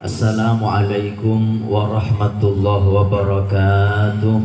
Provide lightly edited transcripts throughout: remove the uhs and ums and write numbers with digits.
Assalamualaikum warahmatullahi wabarakatuh.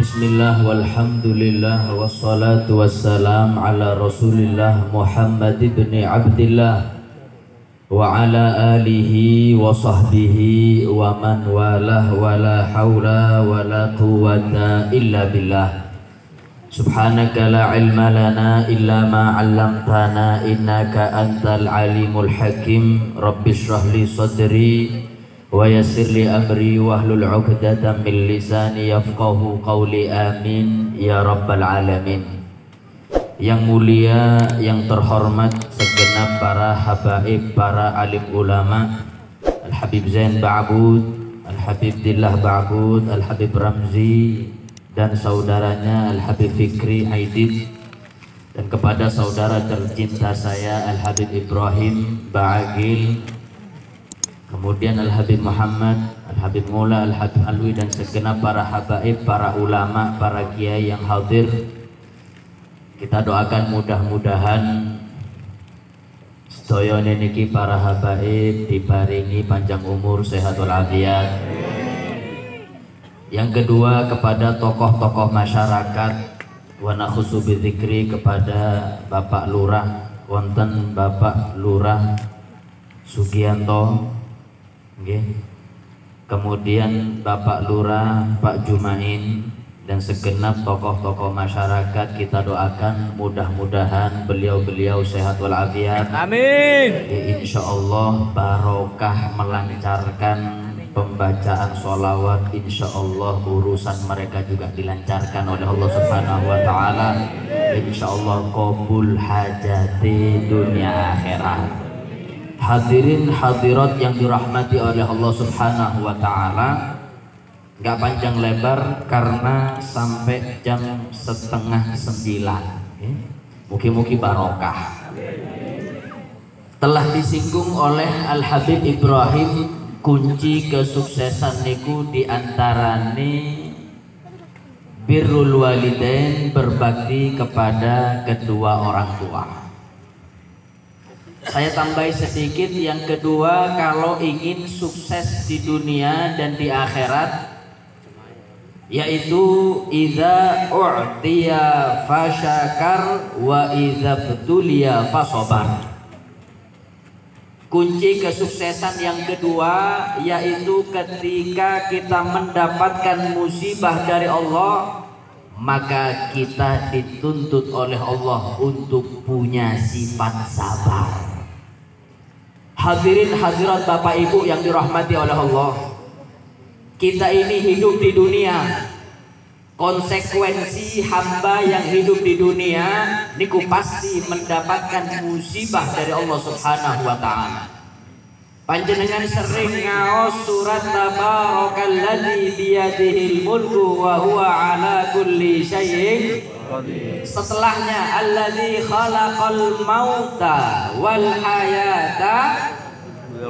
Bismillah walhamdulillah wassalatu wassalam ala rasulillah Muhammad ibn Abdillah wa ala alihi wa sahbihi wa man walah wa la hawla wa la quwwata illa billah. Subhanaka la ilma lana illa ma 'allamtana innaka antal alimul hakim. Rabbi shrah li sadri wa yassir li amri wahlul 'uqdatam min lisani yafqahu qawli. Amin ya rabbal alamin. Yang mulia, yang terhormat segenap para habaib, para alim ulama, Al-Habib Zain Ba'bud, Al-Habib Dillah Ba'bud, Al-Habib Ramzi, dan saudaranya Al-Habib Fikri Aidid, dan kepada saudara tercinta saya Al-Habib Ibrahim Ba'agil, kemudian Al-Habib Muhammad, Al-Habib Mula, Al-Habib Alwi, dan segenap para habaib, para ulama, para kiai yang hadir. Kita doakan mudah-mudahan sedaya niki para habaib diparingi panjang umur, sehat walafiat. Yang kedua, kepada tokoh-tokoh masyarakat, wa nakhusu bidzikri, kepada Bapak Lurah wonten Bapak Lurah Sugianto, okay. Kemudian Bapak Lurah Pak Jumain, dan segenap tokoh-tokoh masyarakat, kita doakan mudah-mudahan beliau-beliau sehat walafiat. Amin. Insya Allah barokah melancarkan pembacaan sholawat, insya Allah urusan mereka juga dilancarkan oleh Allah Subhanahu wa Ta'ala. Insya Allah qabul hajati dunia akhirat. Hadirin hadirat yang dirahmati oleh Allah Subhanahu wa Ta'ala, nggak panjang lebar karena sampai jam 8:30. Mugi-mugi barokah. Telah disinggung oleh Al-Habib Ibrahim, kunci kesuksesan niku diantarane birrul walidain, berbakti kepada kedua orang tua. Saya tambahi sedikit, yang kedua, kalau ingin sukses di dunia dan di akhirat, yaitu idza u'tiya fasyakar wa idza btuliya fasabar. Kunci kesuksesan yang kedua yaitu ketika kita mendapatkan musibah dari Allah, maka kita dituntut oleh Allah untuk punya sifat sabar. Hadirin hadirat Bapak Ibu yang dirahmati oleh Allah, kita ini hidup di dunia. Konsekuensi hamba yang hidup di dunia niku pasti mendapatkan musibah dari Allah Subhanahu wa Ta'ala. Panjenengan sering ngaos surat Tabarakalladzi biyadihil mulku wa huwa ala kulli syai'in qadir. Setelahnya alladzi khalaqal mauta wal hayata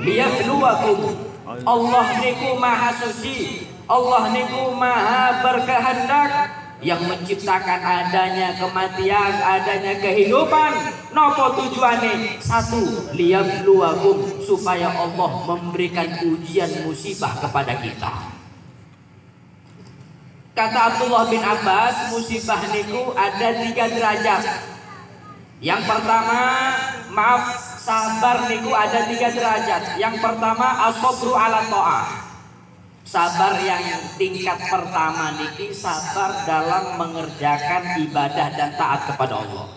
liyabluwakum. Allah niku maha suci, Allah niku maha berkehendak, yang menciptakan adanya kematian, adanya kehidupan. Nopo tujuannya? Satu, liyabluwakum, supaya Allah memberikan ujian musibah kepada kita. Kata Abdullah bin Abbas, musibah niku ada 3 derajat. Yang pertama, sabar niku ada 3 derajat. Yang pertama, as-sabru ala ta'ah. Sabar yang tingkat pertama niki sabar dalam mengerjakan ibadah dan taat kepada Allah.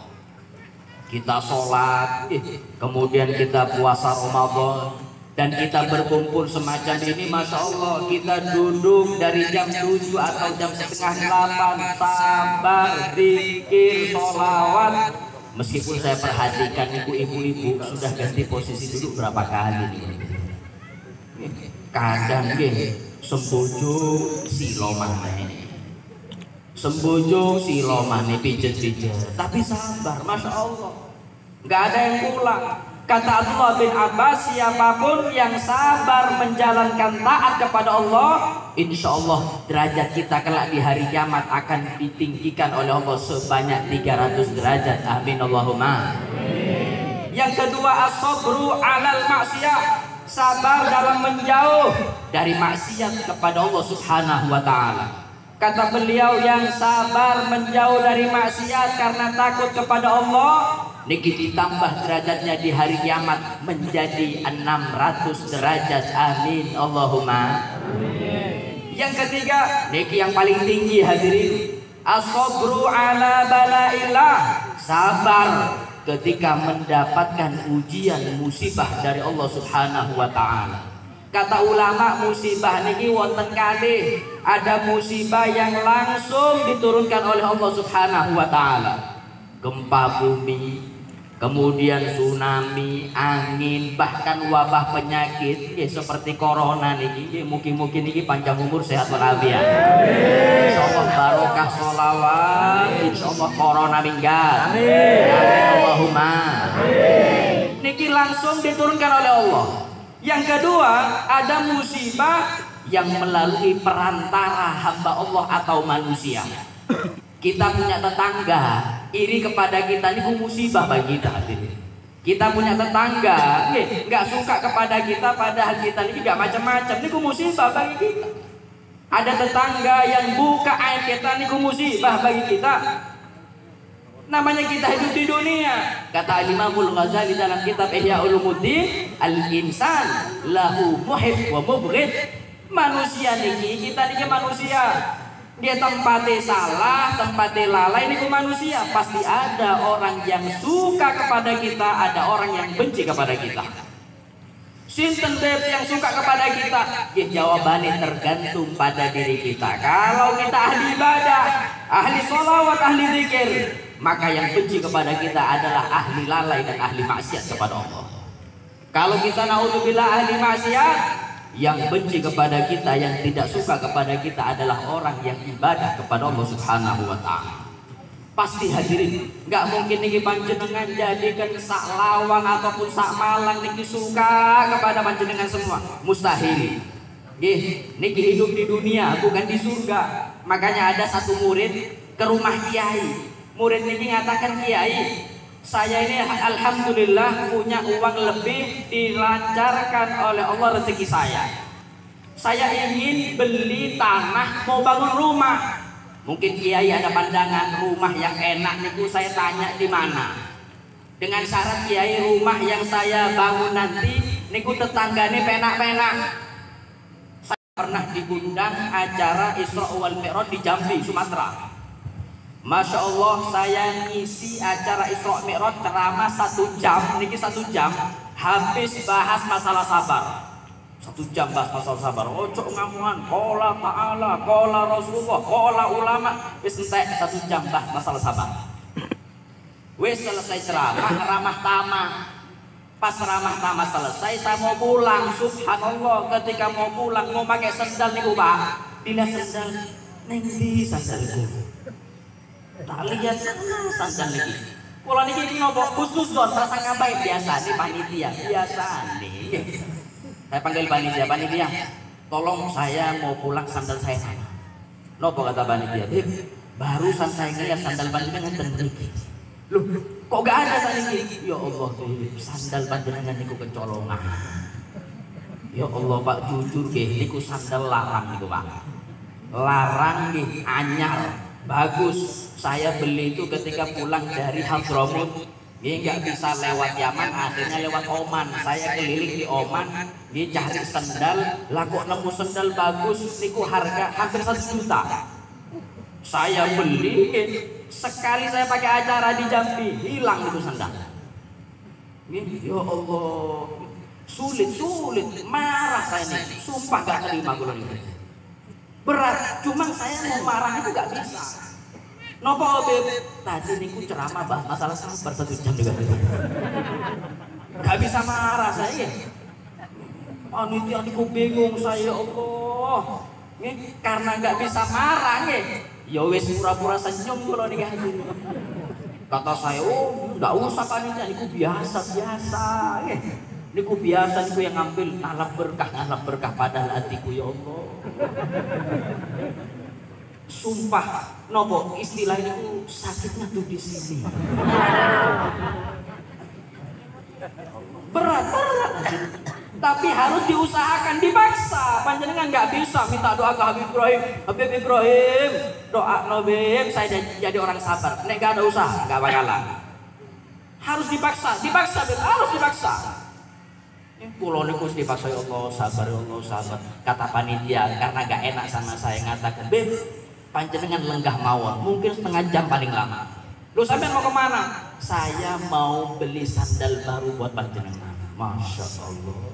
Kita sholat, kemudian kita puasa Ramadan, dan kita berkumpul semacam ini, Masya Allah, kita duduk dari jam 7 atau jam setengah 8, sabar, zikir, sholawat. Meskipun saya perhatikan ibu-ibu sudah ganti posisi duduk berapa kali nih. Kadang sembujung silo maneh, sembujung silo maneh, pijet-pijet, tapi sabar, Masya Allah, nggak ada yang pulang. Kata Abdullah bin Abbas, siapapun yang sabar menjalankan taat kepada Allah, insya Allah derajat kita kelak di hari kiamat akan ditinggikan oleh Allah sebanyak 300 derajat. Amin Allahumma. Yang kedua as-sabru 'alal maksiyah, sabar dalam menjauh dari maksiat kepada Allah Subhanahu wa taala. Kata beliau, yang sabar menjauh dari maksiat karena takut kepada Allah, niki ditambah derajatnya di hari kiamat menjadi 600 derajat. Amin Allahumma. Yang ketiga, niki yang paling tinggi hadirin, as-sabru 'ala bala'illah, sabar ketika mendapatkan ujian musibah dari Allah Subhanahu wa taala. Kata ulama, musibah niki wonten kalih, ada musibah yang langsung diturunkan oleh Allah Subhanahu wa taala. Gempa bumi, kemudian tsunami, angin, bahkan wabah penyakit seperti corona niki. Mungkin niki panjang umur, sehat walafiat. Insyaallah barokah sholawat, insyaallah corona minggat. Amin Allahumma. Niki langsung diturunkan oleh Allah. Yang kedua, ada musibah yang melalui perantara hamba Allah atau manusia. Kita punya tetangga iri kepada kita, ini musibah bagi kita. Kita punya tetangga nggak suka kepada kita, padahal kita ini nggak macam-macam, ini musibah bagi kita. Ada tetangga yang buka aib kita, ini musibah bagi kita. Namanya kita hidup di dunia. Kata Imamul Ghazali dalam kitab Ihya Ulumuddin, al-insan lahu muhib wa mubghid. Manusia niki, kita niki manusia. Dia tempatnya salah, tempatnya lalai, ini manusia. Pasti ada orang yang suka kepada kita, ada orang yang benci kepada kita. Sinten yang suka kepada kita? Jawabannya tergantung pada diri kita. Kalau kita ahli ibadah, ahli sholawat, ahli zikir, maka yang benci kepada kita adalah ahli lalai dan ahli maksiat kepada Allah. Kalau kita naudzubillah ahli maksiat, yang benci kepada kita, yang tidak suka kepada kita adalah orang yang ibadah kepada Allah Subhanahu wa taala. Pasti hadirin, nggak mungkin niki panjenengan jadikan sak Lawang ataupun sak Malang niki suka kepada panjenengan semua. Mustahil. Niki hidup di dunia bukan di surga. Makanya ada satu murid ke rumah kiai. Murid niki ngatakan, kiai, saya ini alhamdulillah punya uang lebih, dilancarkan oleh Allah rezeki saya. Saya ingin beli tanah, mau bangun rumah. Mungkin kiai ada pandangan rumah yang enak niku, saya tanya di mana. Dengan syarat kiai rumah yang saya bangun nanti niku tetanggane penak-penak. Saya pernah diundang acara Isra wal Mi'raj di Jambi, Sumatera. Masya Allah, saya ngisi acara Isra Mi'raj ceramah 1 jam, niki 1 jam habis bahas masalah sabar. 1 jam bahas masalah sabar. Ojo ngamuan, qala ta'ala, qala Rasulullah, qala ulama. Wis entek 1 jam bahas masalah sabar. Wis selesai ceramah, ramah tamah. Pas ramah tamah selesai, saya mau pulang. Subhanallah, ketika mau pulang mau pakai sendal niku, Pak. Dilihat sendal, neng di sandalku. Tak lihat sandal niki. Kula niki nopo khusus don prasangka baik biasa nih panitia. Biasa nih. Saya panggil panitia, tolong saya mau pulang sandal saya sana. Nopo kata panitia? Barusan saya ngeliat sandal panjenengan ten mriki. Loh, kok gak ada saniki? Ya Allah, sandal panjenengan niku kecolongan. Ya Allah Pak, jujur nggih niku sandal larang niku Pak. Larang nggih, anyar, bagus. Saya beli itu ketika pulang dari Hadramut. Dia nggak bisa lewat Yaman, akhirnya lewat Oman. Saya keliling di Oman, dia cari sendal, lah kok nemu sendal bagus, niku harga hampir 1 juta. Saya beli, sekali saya pakai acara di Jambi, hilang itu sendal. Ya Allah, sulit, marah saya nih, sumpah gak terima gue ini. Berat, cuma saya mau marah itu gak bisa. Nopo beb, tadi niku ceramah bahas masalah sabar 1 jam juga. Gak bisa marah saya. Panitia niku bingung saya, Allah. Karena gak bisa marah ya wis pura-pura senyum kalau nikah dulu. Kata saya, oh gak usah panitia, niku biasa. Niku biasa, niku yang ngambil ngalap berkah padahal hatiku, ya Allah. Sumpah, nopo istilah itu sakitnya tuh di sini. Berat. Tapi harus diusahakan, dipaksa. Panjenengan nggak bisa minta doa ke Habib Ibrahim, doa Habib saya jadi orang sabar. Nek gak ada usaha, nggak bakalan. Harus dipaksa, harus dipaksa. Pulau niku dipaksa, ya Allah sabar, ya Allah sabar. Kata panitia karena gak enak sama saya ngatakan, Beb, panjenengan lenggah mawon, mungkin setengah jam paling lama. Lu sampean mau kemana? Saya mau beli sandal baru buat panjenengan. Masya Allah.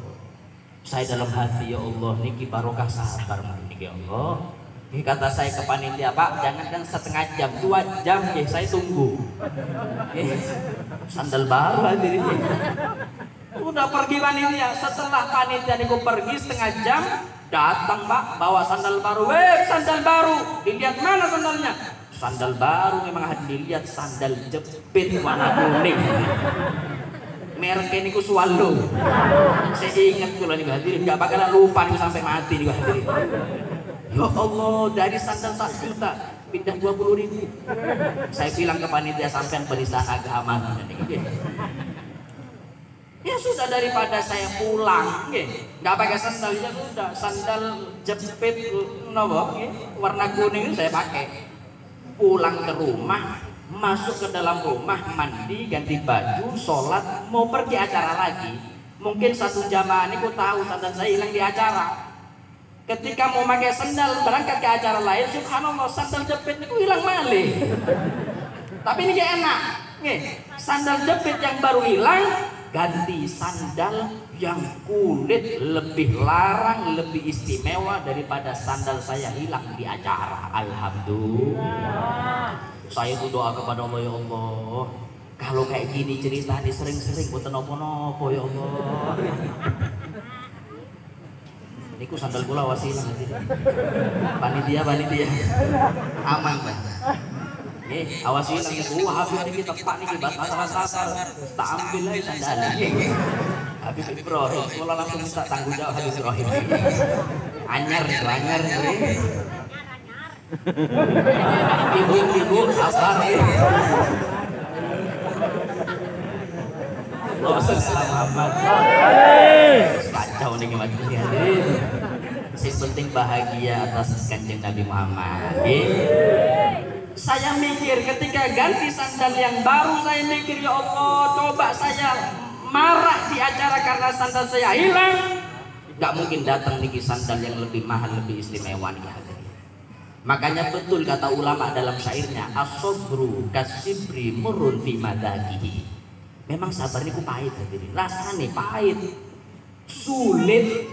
Saya dalam hati, ya Allah, niki barokah sabar niki, ya Allah. Ini kata saya ke panitia, Pak, jangan setengah jam, 2 jam ya saya tunggu. Sandal baru hadirin. Udah pergi panitia, setelah panitia niku pergi setengah jam, datang Pak bawa sandal baru. Sandal baru, dilihat mana sandalnya? Sandal baru memang dilihat, sandal jepit warna kuning. Mereknya niku Swallow. Saya ingat kula niku hadirin, nggak bakalan lupa niku sampai mati niku hadirin. Ya Allah, dari sandal 1 juta pindah 20.000. Saya bilang ke panitia, sampean penistaan agama. Ya sudah, daripada saya pulang, nggak pakai sandal, ya sudah, sandal jepit warna kuning saya pakai. Pulang ke rumah, masuk ke dalam rumah, mandi, ganti baju, sholat, mau pergi acara lagi. Mungkin satu jamaah ini ku tahu sandal saya hilang di acara. Ketika mau pakai sandal berangkat ke acara lain, subhanallah sandal jepit ini ku hilang malih. Tapi ini gak enak, sandal jepit yang baru hilang, ganti sandal yang kulit lebih larang, lebih istimewa daripada sandal saya hilang di acara. Alhamdulillah. Saya tuh doa kepada Allah, ya Allah, kalau kayak gini cerita nih sering-sering buat nopo-nopo, ya Allah. Niku sandal kula wasilah nanti. Panitia aman Pak. Awas ini niku Habib niki tepak niki masalah tak ambil ae sandal. Habib Ibrahim, kula langsung minta tanggung jawab Habib Ibrahim. Anyar. Ibu sabar ya. Muhammad. Kacau nih majelis hadirin. Yang penting bahagia atas Kanjeng Nabi Muhammad. Saya mikir ketika ganti sandal yang baru, saya mikir, ya Allah, coba saya marah di acara karena sandal saya hilang. Gak mungkin datang niki sandal yang lebih mahal, lebih istimewa nih. Makanya betul kata ulama dalam syairnya, as-sabru kasibri murun fi madakihi. Memang sabar niku pahit hadirin, rasane pahit, sulit,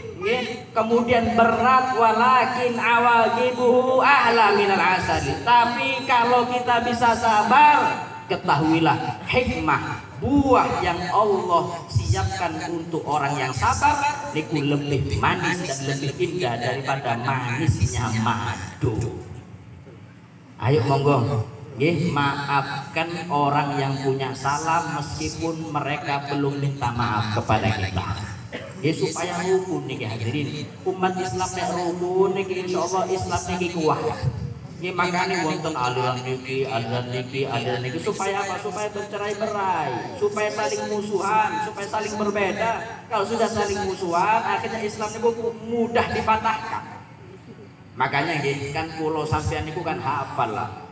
kemudian berat, walakin awaqibuhu ahla minal asali. Tapi kalau kita bisa sabar, ketahuilah hikmah buah yang Allah siapkan untuk orang yang sabar niku lebih manis dan lebih indah daripada manisnya madu. Ayo monggo, maafkan orang yang punya salah meskipun mereka belum minta maaf kepada kita. Supaya rukun nih hadirin, umat Islam nek rukun niki insyaallah Islam niki kuat. Makanya wonten aliran niki supaya apa? Supaya bercerai-berai, supaya saling musuhan, supaya saling berbeda. Kalau sudah saling musuhan, akhirnya Islam niku mudah dipatahkan. Makanya kan pulau sampean niku kan hafal lah.